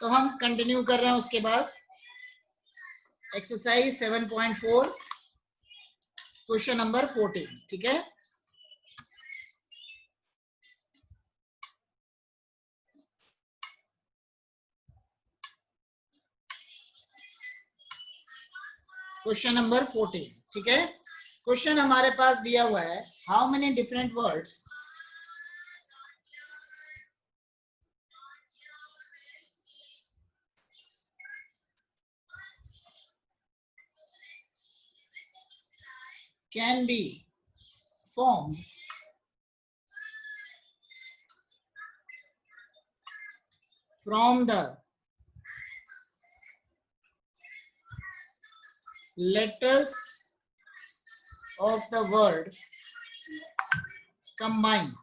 तो हम कंटिन्यू कर रहे हैं उसके बाद एक्सरसाइज 7.4 क्वेश्चन नंबर 14। ठीक है, क्वेश्चन नंबर 14। ठीक है, क्वेश्चन हमारे पास दिया हुआ है, how many different words can be formed from the letters of the word combined.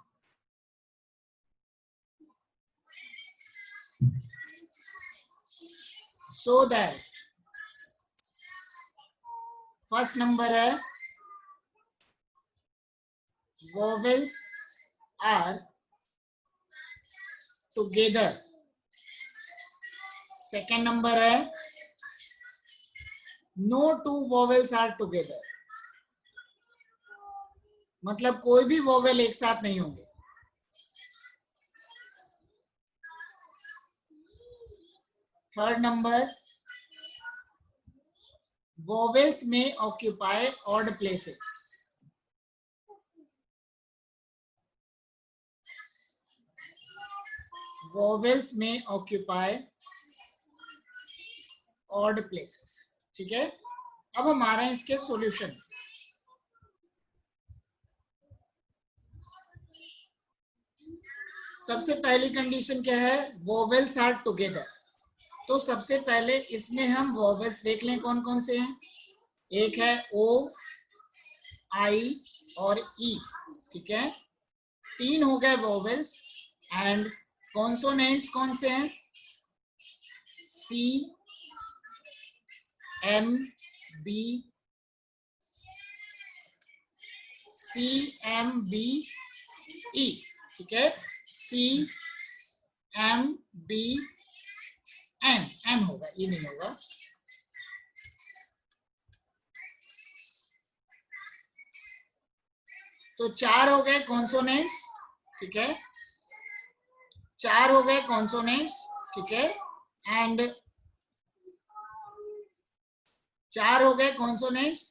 So that first number है vowels are together. Second number है no two vowels are together. मतलब कोई भी वोवेल एक साथ नहीं होंगे. Third number, vowels may occupy odd places. Vowels may occupy odd places. ठीक है, अब हमारा इसके सॉल्यूशन. सबसे पहली कंडीशन क्या है, वोवेल्स आर टुगेदर. तो सबसे पहले इसमें हम वोवेल्स देख लें कौन कौन से हैं. एक है ओ, आई और ई. ठीक है, तीन हो गए वोवेल्स. एंड कॉन्सोनेंट्स कौन से हैं, सी, एम, बी, सी, एम, बी, ई. ठीक है, सी, एम, बी, एन. एन होगा, ई नहीं होगा. तो चार हो गए कॉन्सोनेंट्स. ठीक है, चार हो गए कॉन्सोनेंट्स. ठीक है, एंड चार हो गए कॉन्सोनेंट्स,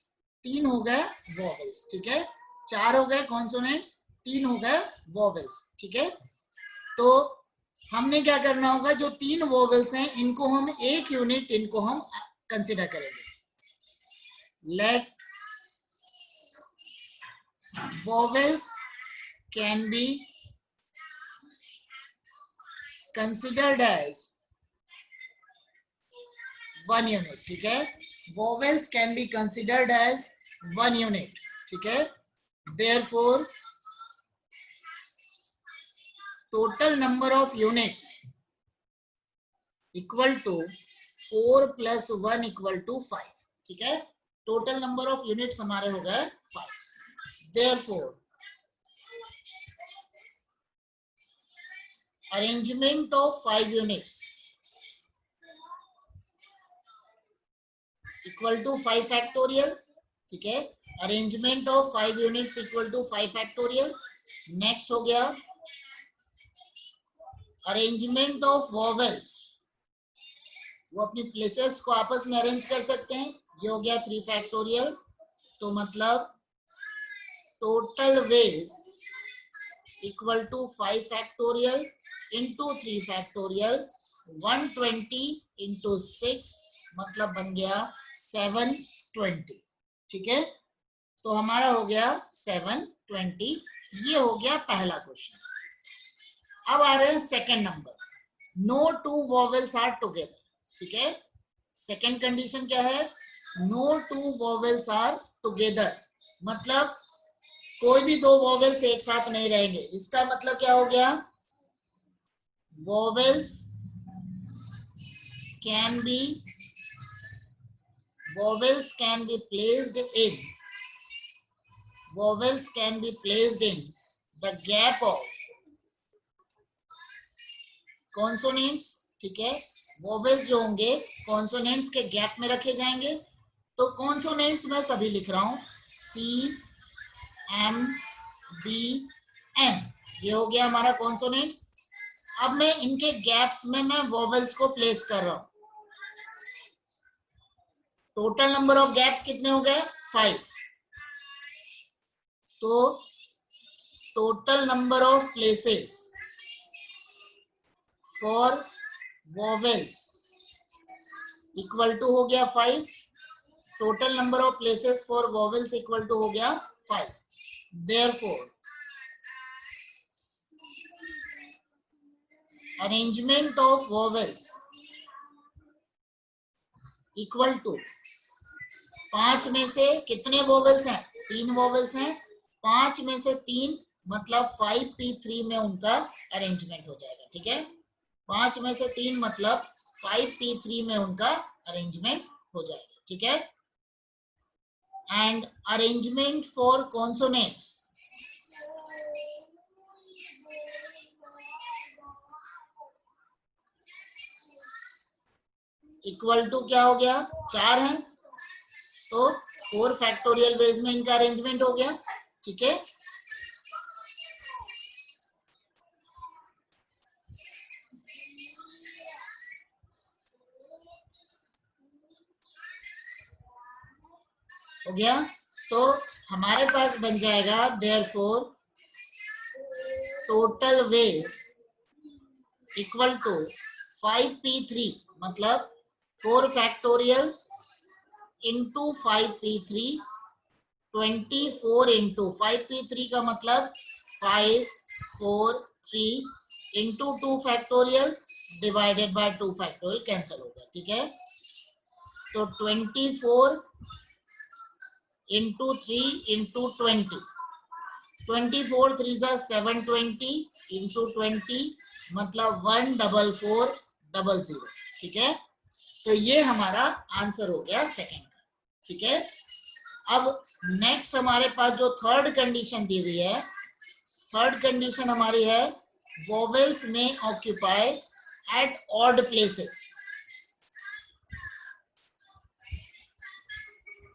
तीन हो गए वोवेल्स. ठीक है, चार हो गए कॉन्सोनेंट्स, तीन हो गए वोवेल्स. ठीक है, तो हमने क्या करना होगा, जो तीन वोवेल्स हैं इनको हम एक यूनिट, इनको हम कंसिडर करेंगे. Let vowels can be considered as one unit. ठीक है, vowels can be considered as one unit. ठीक है, therefore total number of units equal to 4 plus 1 equal to 5. ठीक है, टोटल नंबर ऑफ यूनिट्स हमारे हो गए 5. Therefore, arrangement of 5 units equal to 5 factorial. ठीक है, arrangement of 5 units equal to 5 factorial. Next हो गया arrangement of vowels, वो अपनी प्लेसेस को आपस में अरेंज कर सकते हैं. ये हो गया 3 factorial. तो मतलब total ways equal to 5 factorial into 3 factorial. 120 into 6 मतलब बन गया 720. ठीक है, तो हमारा हो गया 720. ये हो गया पहला क्वेश्चन. अब आ रहे हैं second number, no two vowels are together. ठीक है, सेकंड कंडीशन क्या है, no two vowels are together. मतलब कोई भी दो वोवेल्स एक साथ नहीं रहेंगे. इसका मतलब क्या हो गया, vowels can be placed in the gap of consonants. ठीक है, वोवेल्स जो होंगे कॉन्सोनेंट्स के गैप में रखे जाएंगे। तो कॉन्सोनेंट्स मैं सभी लिख रहा हूं, सी एम बी एन, ये हो गया हमारा कॉन्सोनेंट्स। अब मैं इनके गैप्स में मैं वोवेल्स को प्लेस कर रहा हूं। टोटल नंबर ऑफ गैप्स कितने हो गए? 5। तो total number of places for vowels equal to हो गया 5। Total number of places for vowels equal to हो गया 5। Therefore arrangement of vowels equal to 5 में से कितने वोवेल्स हैं? 3 वोवेल्स हैं। 5 में से 3 मतलब 5p3 में उनका अरेंजमेंट हो जाएगा। ठीक है, 5 में से 3 मतलब 5p3 में उनका अरेंजमेंट हो जाएगा। ठीक है, and arrangement for consonants equal to क्या हो गया? 4 है, तो 4 फैक्टोरियल वेज में इनका अरेंजमेंट हो गया। ठीक है, हो गया। तो हमारे पास बन जाएगा therefore total ways equal to 5p3 मतलब 4 factorial into 5p3, 24 into 5p3 का मतलब 5 4 3 into 2 factorial divided by 2 factorial cancel हो गया। ठीक है, तो 24 इंटू 3 इंटू 20, 24 3 जा 720 इंटू 20 मतलब 14400। ठीक है, तो ये हमारा आंसर हो गया सेकंड का। ठीक है, अब नेक्स्ट हमारे पास जो थर्ड कंडीशन दी हुई है, थर्ड कंडीशन हमारी है वोवेल्स में ऑक्यूपाई एट ऑड प्लेसेस।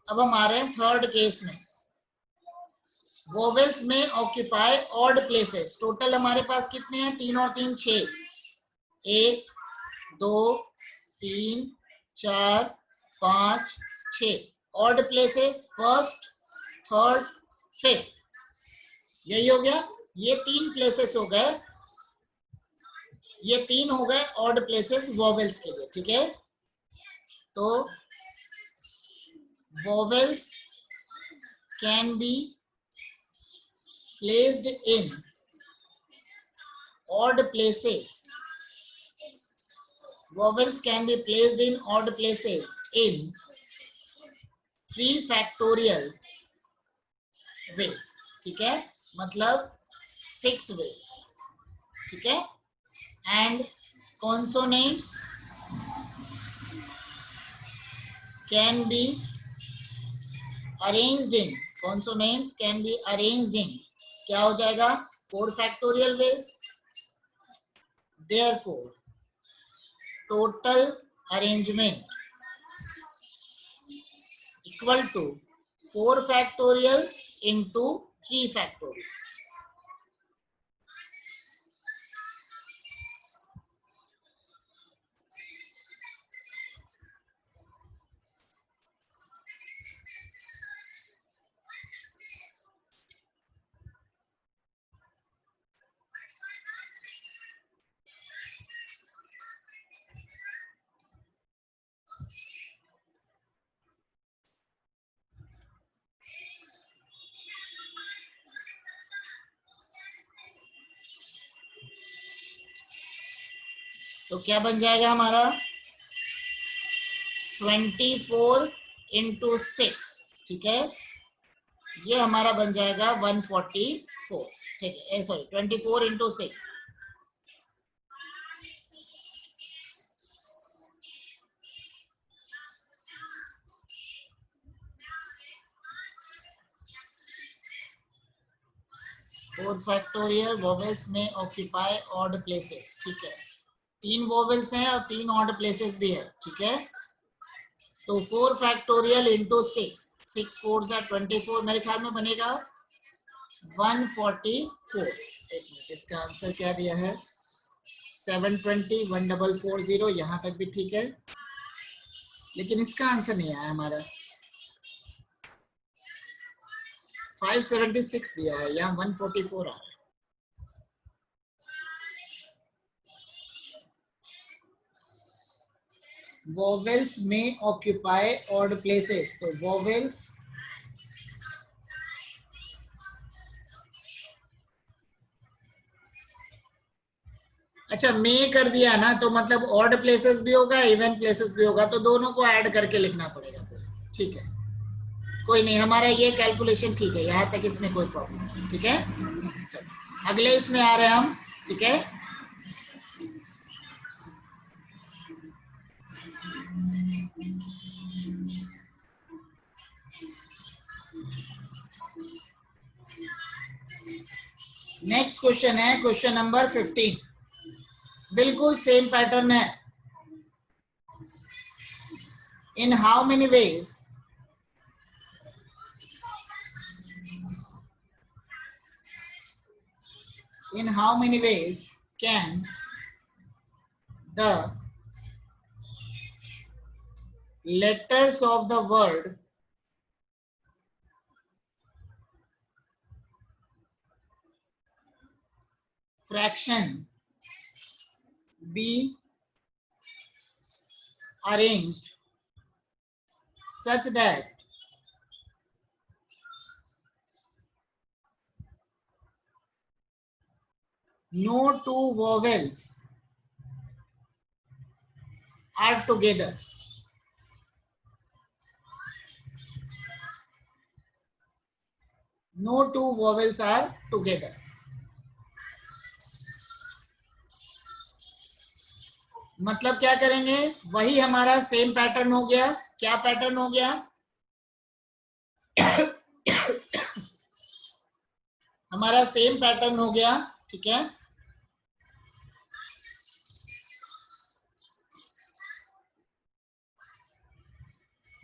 अब हमारे थर्ड केस में वोवेल्स में ऑक्यूपाई ऑड प्लेसेस। टोटल हमारे पास कितने हैं? 3 और 3 6, 1 2 3 4 5 6 odd places, first third fifth, यही हो गया। ये 3 प्लेसेस हो गए, ये 3 हो गए ऑड प्लेसेस वोवेल्स के लिए। ठीक है, तो vowels can be placed in odd places. Vowels can be placed in odd places in 3 factorial ways. ठीक है, मतलब 6 ways. ठीक है, and consonants can be arranged in, consonants can be arranged in, क्या हो जाएगा? 4 factorial ways. Therefore total arrangement equal to 4 factorial into 3 factorial. तो क्या बन जाएगा हमारा? 24 इंटू 6। ठीक है, ये हमारा बन जाएगा 144। ठीक है, sorry 24 into 6, four factorial vowels में ऑक्यूपाई ऑड प्लेसेस। ठीक है, 3 वोवेल्स हैं और 3 ऑड प्लेसेस भी है, ठीक है। तो 4 फैक्टोरियल इंटू 6, 6 4 are 24, मेरे ख्याल में बनेगा 144। एक मिनट, इसका आंसर क्या दिया है, 720, 1440, यहाँ तक भी ठीक है, लेकिन इसका आंसर नहीं आया हमारा। 576 दिया है, यहाँ 144 आ रहा है। वोवेल्स में ऑक्यूपाई ऑड प्लेसेस, तो वोवेल्स अच्छा में कर दिया ना, तो मतलब ऑड प्लेसेस भी होगा इवन प्लेसेस भी होगा, तो दोनों को ऐड करके लिखना पड़ेगा, ठीक है। कोई नहीं, हमारा ये कैलकुलेशन ठीक है, यहाँ तक इसमें कोई प्रॉब्लम नहीं, ठीक है। चलो अगले इसमें आ रहे हैं हम, ठीक है। नेक्स्ट क्वेश्चन है क्वेश्चन नंबर 15, बिल्कुल सेम पैटर्न है। In how many ways can the letters of the word fraction be arranged such that no two vowels are together? No two vowels are together. मतलब क्या करेंगे, वही हमारा same pattern हो गया। क्या पैटर्न हो गया, हमारा सेम पैटर्न हो गया, ठीक है।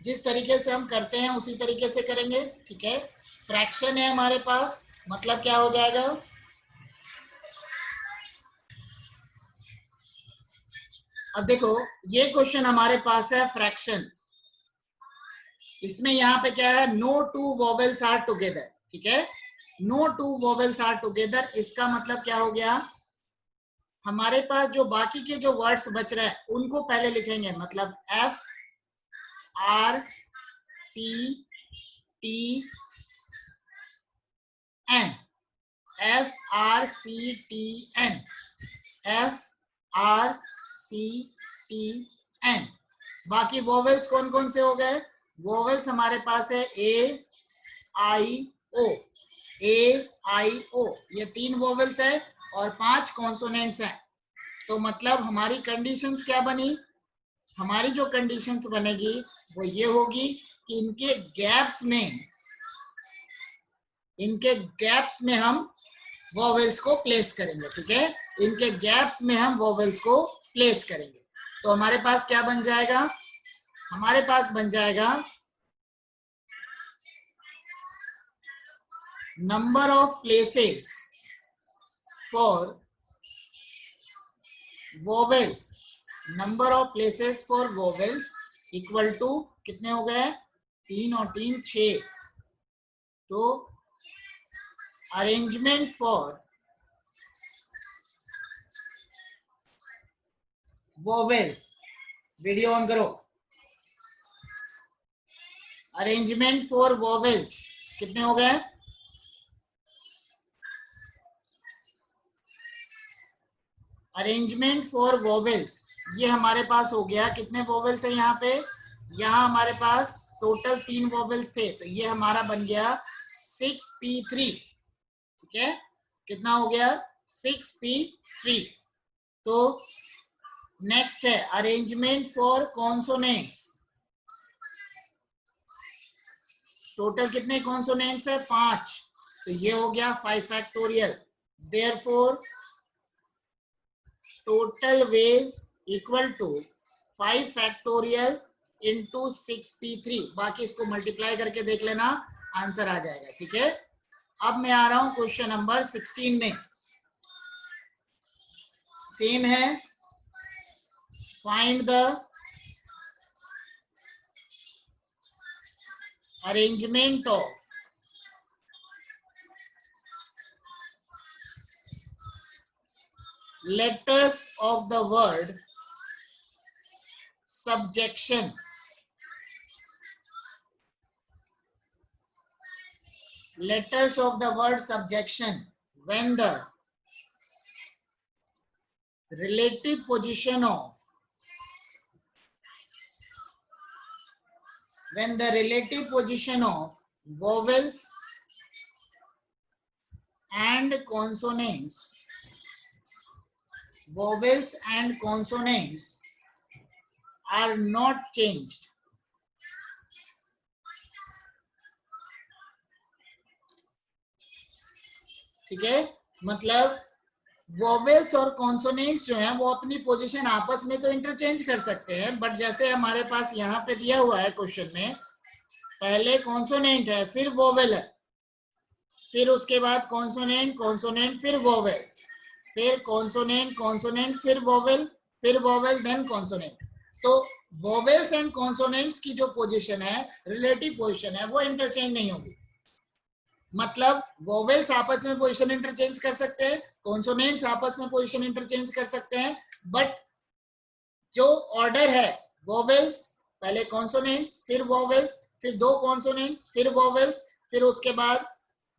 जिस तरीके से हम करते हैं उसी तरीके से करेंगे, ठीक है। फ्रैक्शन है हमारे पास, मतलब क्या हो जाएगा, अब देखो ये क्वेश्चन हमारे पास है फ्रैक्शन, इसमें यहाँ पे क्या है, no two vowels are together, ठीक है। No two vowels are together, इसका मतलब क्या हो गया, हमारे पास जो बाकी के जो वर्ड्स बच रहे हैं उनको पहले लिखेंगे, मतलब F R C T N, F R C T N, F R C T N। बाकी वोवेल्स कौन कौन से हो गए, वोवेल्स हमारे पास है A I O, A I O, ये 3 वोवेल्स है और 5 कॉन्सोनेंट्स हैं। तो मतलब हमारी कंडीशंस क्या बनी, हमारी जो कंडीशंस बनेगी वो ये होगी कि इनके गैप्स में हम वोवेल्स को प्लेस करेंगे, ठीक है। इनके गैप्स में हम वोवेल्स को प्लेस करेंगे, तो हमारे पास क्या बन जाएगा, हमारे पास बन जाएगा number of places for vowels, number of places for vowels equal to कितने हो गए, 3 और 3 6, तो arrangement for vowels, video on करो, अरेंजमेंट फॉर वोवेल्स कितने हो गए, अरेंजमेंट फॉर वोवेल्स ये हमारे पास हो गया, कितने वोवेल्स है यहाँ पे, यहाँ हमारे पास टोटल 3 वोवेल्स थे, तो ये हमारा बन गया 6p3, ठीक है। कितना हो गया, 6p3। तो नेक्स्ट है अरेंजमेंट फॉर कॉन्सोनेंट्स, टोटल कितने कॉन्सोनेंट्स है, 5, तो ये हो गया 5 factorial. Therefore total ways equal to 5 factorial into 6p3। बाकी इसको मल्टीप्लाई करके देख लेना, आंसर आ जाएगा। ठीक है, अब मैं आ रहा हूं क्वेश्चन नंबर 16 में। सेम है, find the arrangement of letters of the word subjection. Letters of the word subjection when the relative position of vowels and consonants are not changed. ठीक है, मतलब वोवेल्स और कॉन्सोनेंट्स जो हैं वो अपनी पोजीशन आपस में तो इंटरचेंज कर सकते हैं, बट जैसे हमारे पास यहाँ पे दिया हुआ है क्वेश्चन में, पहले कॉन्सोनेंट है, फिर वोवेल है, फिर उसके बाद कॉन्सोनेंट फिर वोवेल, फिर कॉन्सोनेंट फिर वोवेल देन कॉन्सोनेंट। तो वोवेल्स एंड कॉन्सोनेंट्स की जो पोजीशन है, रिलेटिव पोजीशन है, वो इंटरचेंज नहीं होगी। मतलब वोवेल्स आपस में पोजीशन इंटरचेंज कर सकते हैं, कॉन्सोनेंट्स आपस में पोजीशन इंटरचेंज कर सकते हैं, बट जो ऑर्डर है, वोवेल्स पहले कॉन्सोनेंट्स फिर वोवेल्स, फिर दो कॉन्सोनेंट्स फिर वोवेल्स, फिर उसके बाद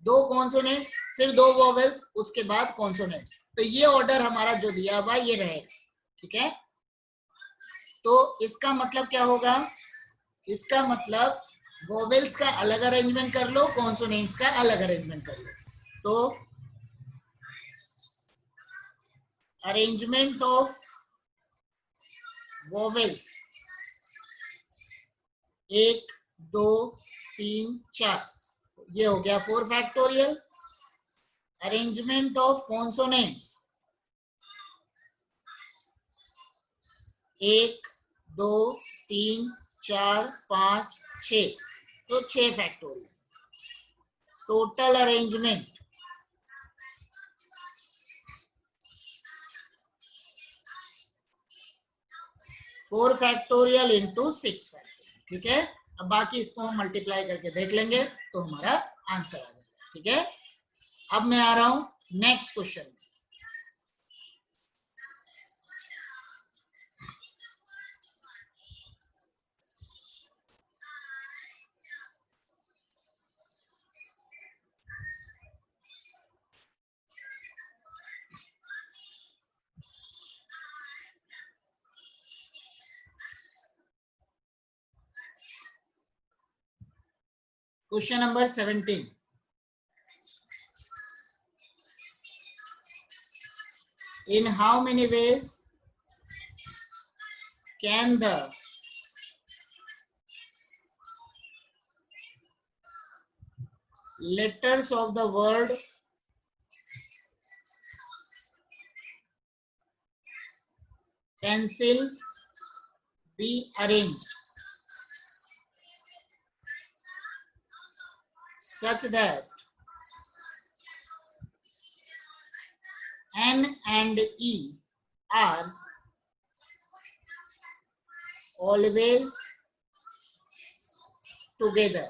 दो कॉन्सोनेंट्स फिर दो वोवेल्स, उसके बाद कॉन्सोनेंट्स। तो ये ऑर्डर हमारा जो दिया हुआ ये रहेगा। ठीक है, तो इसका मतलब क्या होगा, इसका मतलब वोवेल्स का अलग अरेंजमेंट कर लो, कॉन्सोनेंट्स का अलग अरेंजमेंट कर लो। तो अरेंजमेंट ऑफ वोवेल्स 1 2 3 4, ये हो गया 4 फैक्टोरियल। अरेंजमेंट ऑफ कॉन्सोनेंट्स 1 2 3 4 5 6, तो 6 factorial. Total arrangement 4 factorial into 6 factorial. ठीक है, अब बाकी इसको हम मल्टीप्लाई करके देख लेंगे तो हमारा आंसर आ जाएगा। ठीक है, अब मैं आ रहा हूं next question. Question number 17. In how many ways can the letters of the word pencil be arranged such that N and E are always together?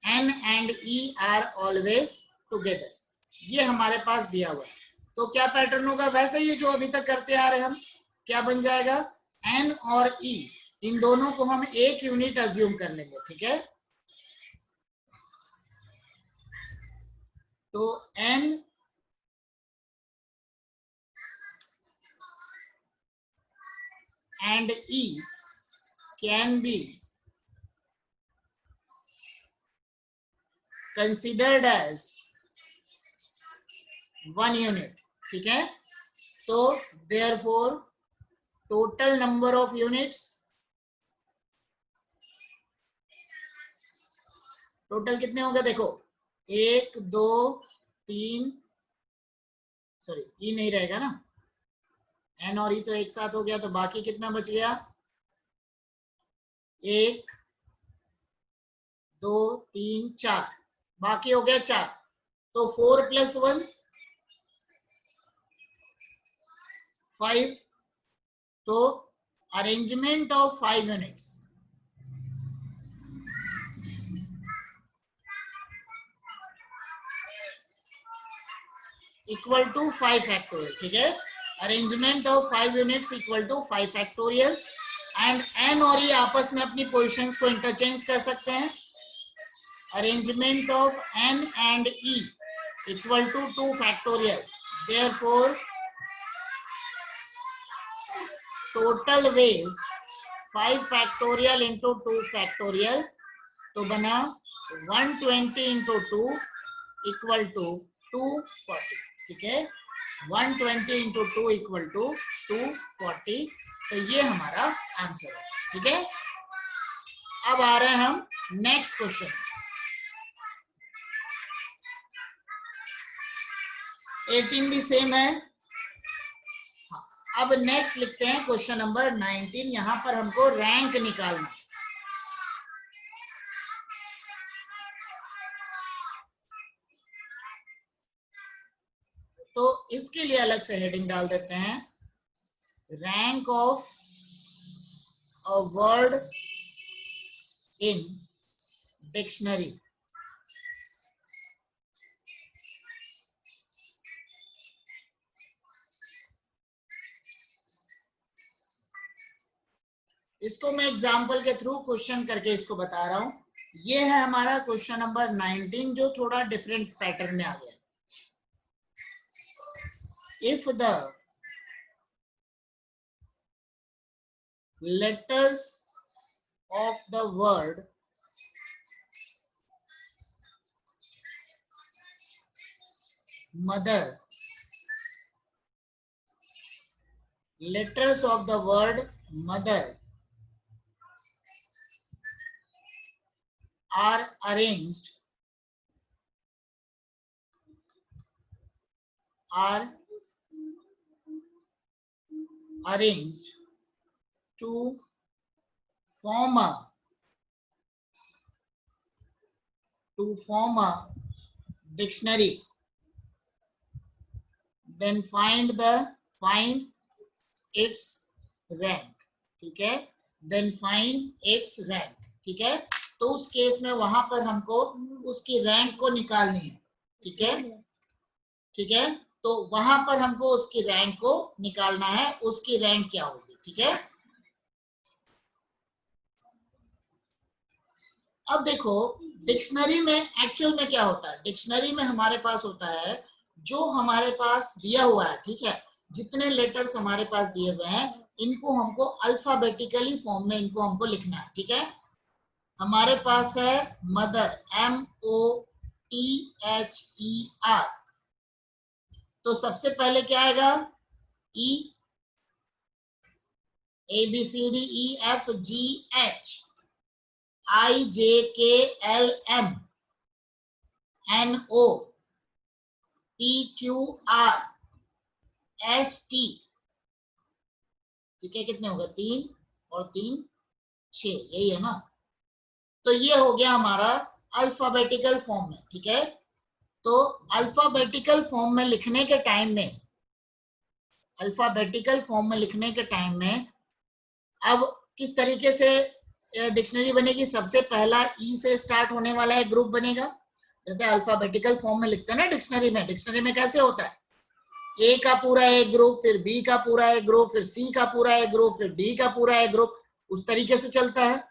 N and E are always together, ये हमारे पास दिया हुआ है। तो क्या pattern होगा, वैसे ही जो अभी तक करते आ रहे हम, क्या बन जाएगा, N और E, इन दोनों को हम एक यूनिट अज्यूम कर लेंगे। ठीक है, तो N and E can be considered as one unit. ठीक है, तो therefore total number of units, total कितने होंगे, देखो 1 2 3, सॉरी ई नहीं रहेगा ना, एन और ई तो एक साथ हो गया, तो बाकी कितना बच गया? 1 2 3 4, बाकी हो गया 4। तो 4 + 1 5। तो arrangement of 5 units equal to 5 factorial. ठीक है, arrangement of 5 units equal to 5 factorial. And N और ई आपस में अपनी पोजीशंस को इंटरचेंज कर सकते हैं। Arrangement of N and E equal to 2 factorial. Therefore total ways 5 factorial into 2 factorial, तो बना 120 इंटू 2 इक्वल टू 240। ठीक है, 120 इंटू 2 इक्वल टू 240। तो ये हमारा आंसर है। ठीक है, अब आ रहे हैं हम नेक्स्ट क्वेश्चन। 18 भी सेम है। हाँ, अब नेक्स्ट लिखते हैं क्वेश्चन नंबर 19। यहां पर हमको रैंक निकालना। तो इसके लिए अलग से हेडिंग डाल देते हैं, rank of a word in dictionary. इसको मैं एग्जाम्पल के थ्रू क्वेश्चन करके इसको बता रहा हूं। ये है हमारा क्वेश्चन नंबर 19, जो थोड़ा डिफरेंट पैटर्न में आ गया। If the letters of the word mother, letters of the word mother are arranged to form a dictionary, then find its rank। ठीक है, then find its rank। ठीक है, तो उस केस में वहां पर हमको उसकी रैंक को निकालनी है। ठीक है, ठीक है, तो वहां पर हमको उसकी रैंक को निकालना है। उसकी रैंक क्या होगी? ठीक है, अब देखो डिक्शनरी में एक्चुअल में क्या होता है। डिक्शनरी में हमारे पास होता है जो हमारे पास दिया हुआ है। ठीक है, जितने लेटर्स हमारे पास दिए हुए हैं इनको हमको अल्फाबेटिकली फॉर्म में इनको हमको लिखना है। ठीक है, हमारे पास है मदर, MOTHER। तो सबसे पहले क्या आएगा? E, ABCDEFGH, IJKLM, NO, PQRST। ठीक है, कितने हो गए? 3 और 3 6, यही है ना। तो ये हो गया हमारा अल्फाबेटिकल फॉर्म में। ठीक है, तो अल्फाबेटिकल फॉर्म में लिखने के टाइम में अब किस तरीके से डिक्शनरी बनेगी? सबसे पहला ई से स्टार्ट होने वाला एक ग्रुप बनेगा। जैसे अल्फाबेटिकल फॉर्म में लिखते हैं ना डिक्शनरी में कैसे होता है? ए का पूरा एक ग्रुप, फिर बी का पूरा एक ग्रुप, फिर सी का पूरा एक ग्रुप, फिर डी का पूरा एक ग्रुप, उस तरीके से चलता है।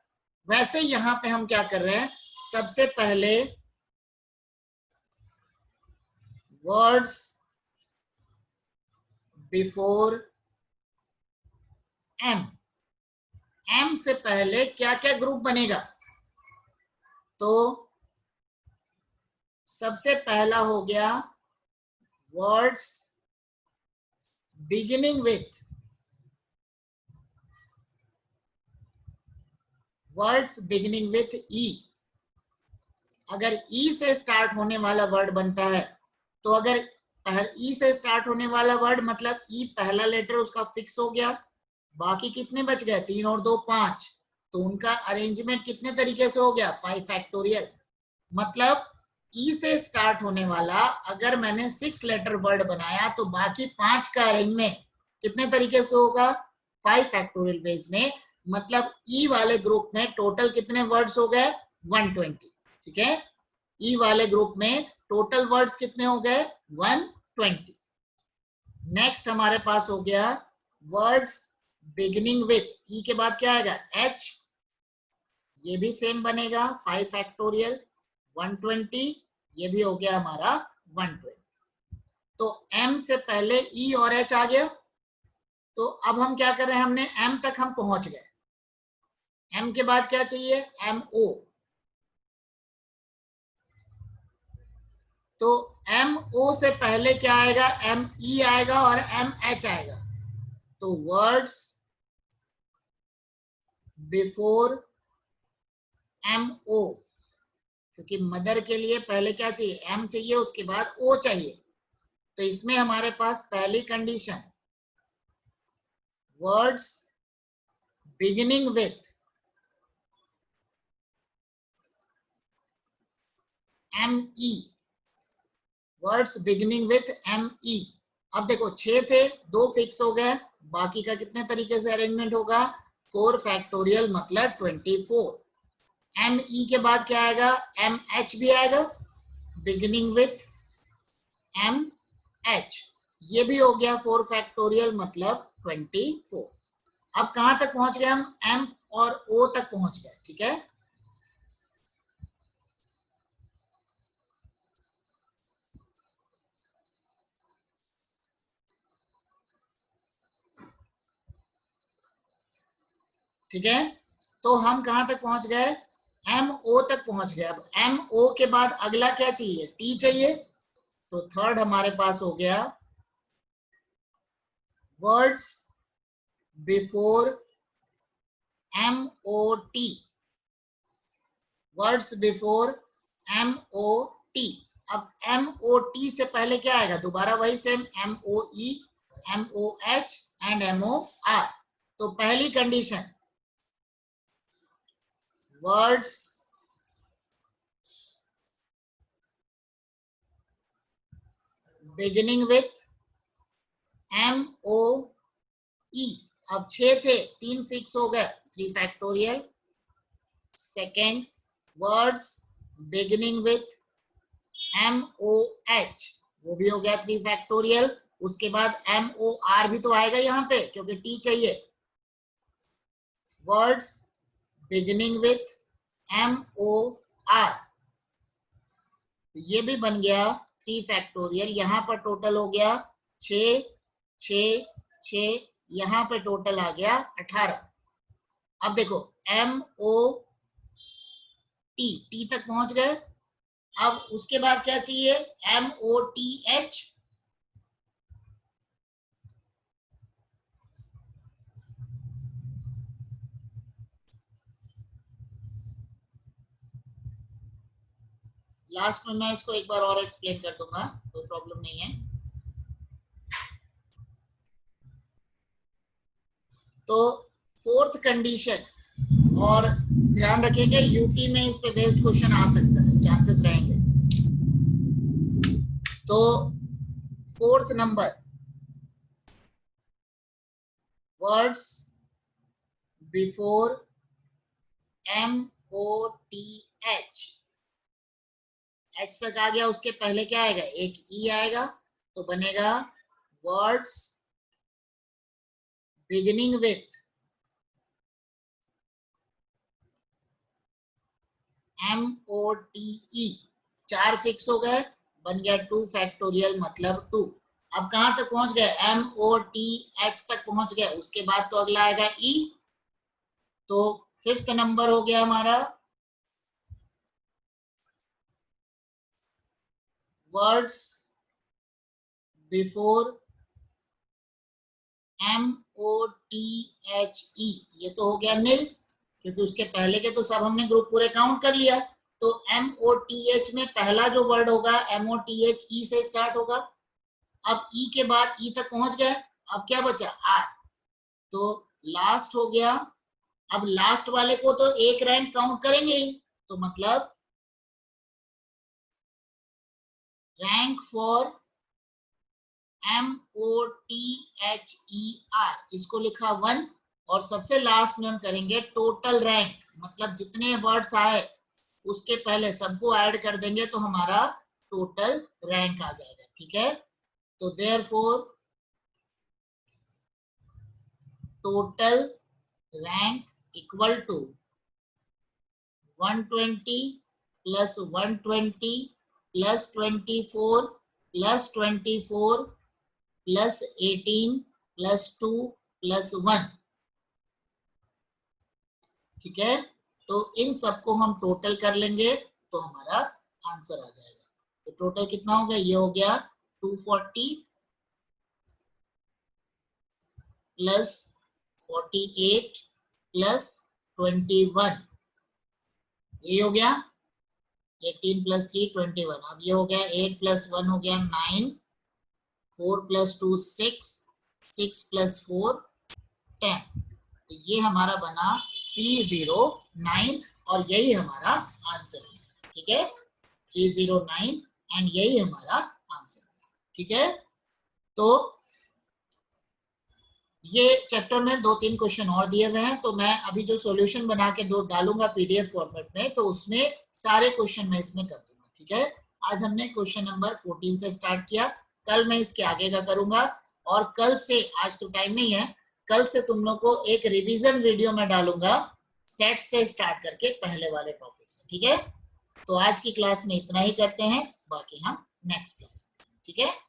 वैसे यहां पे हम क्या कर रहे हैं, सबसे पहले वर्ड्स बिफोर एम से पहले क्या क्या ग्रुप बनेगा? तो सबसे पहला हो गया वर्ड्स बिगिनिंग विथ ई। अगर ई से स्टार्ट होने वाला वर्ड बनता है, तो अगर ई से स्टार्ट होने वाला वर्ड मतलब ई पहला लेटर उसका फिक्स हो गया, बाकी कितने बच गए, 3 और 2 5, तो उनका अरेंजमेंट कितने तरीके से हो गया, 5 फैक्टोरियल। मतलब ई से स्टार्ट होने वाला अगर मैंने 6 लेटर वर्ड बनाया तो बाकी 5 का अरेंजमेंट कितने तरीके से होगा, 5 फैक्टोरियल बेस में। मतलब ई वाले ग्रुप में टोटल कितने वर्ड्स हो गए, 120। ठीक है, ई वाले ग्रुप में टोटल वर्ड्स कितने हो गए, 120। नेक्स्ट हमारे पास हो गया वर्ड्स बिगिनिंग विथ, ई के बाद क्या आएगा, एच, ये भी सेम बनेगा 5 फैक्टोरियल 120, ये भी हो गया हमारा 120। तो एम से पहले ई और एच आ गया, तो अब हम क्या कर रहे हैं, हमने एम तक हम पहुंच गए, एम के बाद क्या चाहिए, एम ओ। तो एम ओ से पहले क्या आएगा, एम ई आएगा और एम एच आएगा। तो वर्ड्स बिफोर एम ओ, क्योंकि मदर के लिए पहले क्या चाहिए, एम चाहिए, उसके बाद ओ चाहिए। तो इसमें हमारे पास पहली condition, words beginning with M E, words beginning with M E. अब देखो 6 थे, 2 फिक्स हो गए, बाकी का कितने तरीके से अरेंजमेंट होगा, 4 फैक्टोरियल मतलब 24। एम ई के बाद क्या आएगा, एम एच भी आएगा, बिगिनिंग विथ एम एच, ये भी हो गया 4 फैक्टोरियल मतलब 24। अब कहां तक पहुंच गए हम, एम और ओ तक पहुंच गए। ठीक है, ठीक है, तो हम कहां तक पहुंच गए, एम ओ तक पहुंच गए। अब एम ओ के बाद अगला क्या चाहिए, टी चाहिए। तो थर्ड हमारे पास हो गया words before M O T, words before M O T. अब एम ओ टी से पहले क्या आएगा, दोबारा वही same, M O E, M O H and M O R. तो पहली condition, words beginning with M O E. अब 6 थे, 3 फिक्स हो गए, 3 factorial. Second, words beginning with M O H, वो भी हो गया 3 फैक्टोरियल। उसके बाद एम ओ आर भी तो आएगा यहाँ पे, क्योंकि टी चाहिए। Words beginning with M O R, ये भी बन गया 3 फैक्टोरियल। यहाँ पर टोटल हो गया 6 6 6, यहाँ पे टोटल आ गया 18। अब देखो एम ओ टी, टी तक पहुंच गए। अब उसके बाद क्या चाहिए, M O T H, last में मैं इसको एक बार और एक्सप्लेन कर दूंगा, कोई प्रॉब्लम नहीं है। तो फोर्थ कंडीशन, और ध्यान रखेंगे यूटी में इस पे बेस्ड क्वेश्चन आ सकता है, चांसेस रहेंगे। तो fourth number, words before M O T H, H तक आ गया, उसके पहले क्या आएगा, एक ई आएगा, तो बनेगा words beginning with M O T E. 4 fix हो गए, बन गया 2 फैक्टोरियल मतलब 2। अब कहां तक पहुंच गए, एम ओ टी एच तक पहुंच गए, उसके बाद तो अगला आएगा ई। तो फिफ्थ नंबर हो गया हमारा words before M O T H E, ये तो हो गया नील, क्योंकि उसके पहले के तो सब हमने ग्रुप पूरे काउंट कर लिया। तो एम ओ टी एच में पहला जो वर्ड होगा M O T H E से स्टार्ट होगा, अब ई के बाद ई तक पहुंच गए, अब क्या बचा आर, तो लास्ट हो गया। अब लास्ट वाले को तो एक रैंक काउंट करेंगे ही, तो मतलब रैंक फॉर MOTHER, इसको लिखा 1, और सबसे लास्ट में हम करेंगे टोटल रैंक, मतलब जितने वर्ड्स आए उसके पहले सबको ऐड कर देंगे तो हमारा टोटल रैंक आ जाएगा। ठीक है, तो therefore total rank equal to 120 plus 120 plus 24 plus 24 plus 18 plus 2 plus 1। ठीक है, तो इन सबको हम टोटल कर लेंगे तो हमारा आंसर आ जाएगा। तो टोटल कितना हो गया, ये हो गया 240 प्लस 48 प्लस 21, ये हो गया 18 प्लस 3 21। अब ये हो गया 8 प्लस 1 हो गया 9, 4 प्लस 2 6, 6 प्लस 4 10। तो ये हमारा बना 309 और यही हमारा आंसर है। ठीक है, 309 एंड यही हमारा आंसर है। ठीक है, तो ये चैप्टर में 2-3 क्वेश्चन और दिए हुए हैं, तो मैं अभी जो सॉल्यूशन बना के दो डालूंगा पीडीएफ फॉर्मेट में, तो उसमें सारे क्वेश्चन मैं इसमें कर दूंगा। ठीक है, आज हमने क्वेश्चन नंबर 14 से स्टार्ट किया, कल मैं इसके आगे का करूंगा, और कल से, आज तो टाइम नहीं है, कल से तुम लोग को एक रिवीजन वीडियो में डालूंगा सेट से स्टार्ट करके पहले वाले टॉपिक से। ठीक है, तो आज की क्लास में इतना ही करते हैं, बाकी हम नेक्स्ट क्लास में। ठीक है।